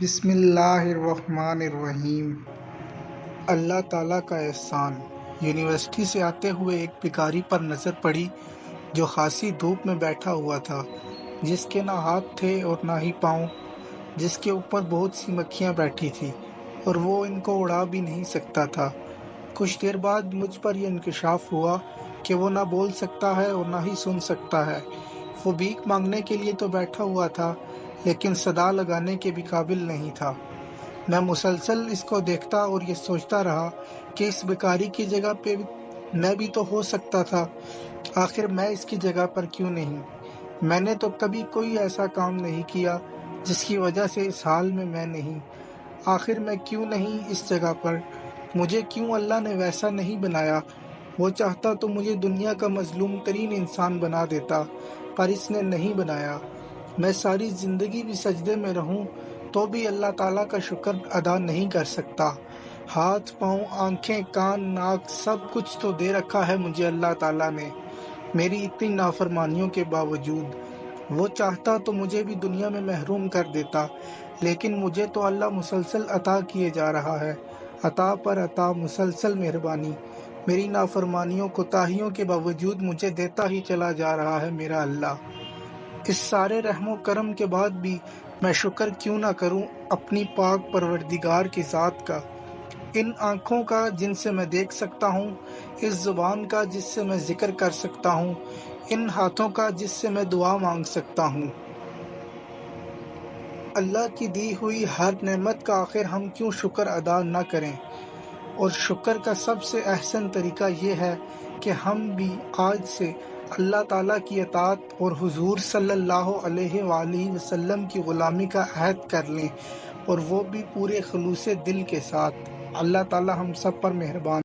بسم اللہ الرحمن الرحیم۔ اللہ تعالیٰ کا احسان۔ یونیورسٹی سے آتے ہوئے ایک بھکاری پر نظر پڑی جو خاصی دھوپ میں بیٹھا ہوا تھا، جس کے نہ ہاتھ تھے اور نہ ہی پاؤں، جس کے اوپر بہت سی مکھیاں بیٹھی تھی اور وہ ان کو اڑا بھی نہیں سکتا تھا۔ کچھ دیر بعد مجھ پر یہ انکشاف ہوا کہ وہ نہ بول سکتا ہے اور نہ ہی سن سکتا ہے۔ وہ بھیک مانگنے کے لیے تو بیٹھا ہوا تھا، لیکن صدا لگانے کے بھی قابل نہیں تھا۔ میں مسلسل اس کو دیکھتا اور یہ سوچتا رہا کہ اس بیکاری کی جگہ پہ میں بھی تو ہو سکتا تھا، آخر میں اس کی جگہ پر کیوں نہیں؟ میں نے تو کبھی کوئی ایسا کام نہیں کیا جس کی وجہ سے اس حال میں نہیں۔ آخر میں کیوں نہیں اس جگہ پر؟ مجھے کیوں اللہ نے ویسا نہیں بنایا؟ وہ چاہتا تو مجھے دنیا کا مظلوم ترین انسان بنا دیتا، پر اس نے نہیں بنایا۔ میں ساری زندگی بھی سجدے میں رہوں تو بھی اللہ تعالیٰ کا شکر ادا نہیں کر سکتا۔ ہاتھ، پاؤں، آنکھیں، کان، ناک، سب کچھ تو دے رکھا ہے مجھے اللہ تعالیٰ نے، میری اتنی نافرمانیوں کے باوجود۔ وہ چاہتا تو مجھے بھی دنیا میں محروم کر دیتا، لیکن مجھے تو اللہ مسلسل عطا کیے جا رہا ہے، عطا پر عطا، مسلسل مہربانی۔ میری نافرمانیوں، کوتاہیوں کے باوجود مجھے دیتا ہی چلا جا رہا ہے میرا اللہ۔ اس سارے رحم و کرم کے بعد بھی میں شکر کیوں نہ کروں اپنی پاک پروردگار کی ذات کا، ان آنکھوں کا جن سے میں دیکھ سکتا ہوں، اس زبان کا جس سے میں ذکر کر سکتا ہوں، ان ہاتھوں کا جس سے میں دعا مانگ سکتا ہوں۔ اللہ کی دی ہوئی ہر نعمت کا آخر ہم کیوں شکر ادا نہ کریں؟ اور شکر کا سب سے احسن طریقہ یہ ہے کہ ہم بھی آج سے اللہ تعالیٰ کی اطاعت اور حضور صلی اللہ علیہ وآلہ وسلم کی غلامی کا عہد کر لیں، اور وہ بھی پورے خلوص دل کے ساتھ۔ اللہ تعالیٰ ہم سب پر مہربان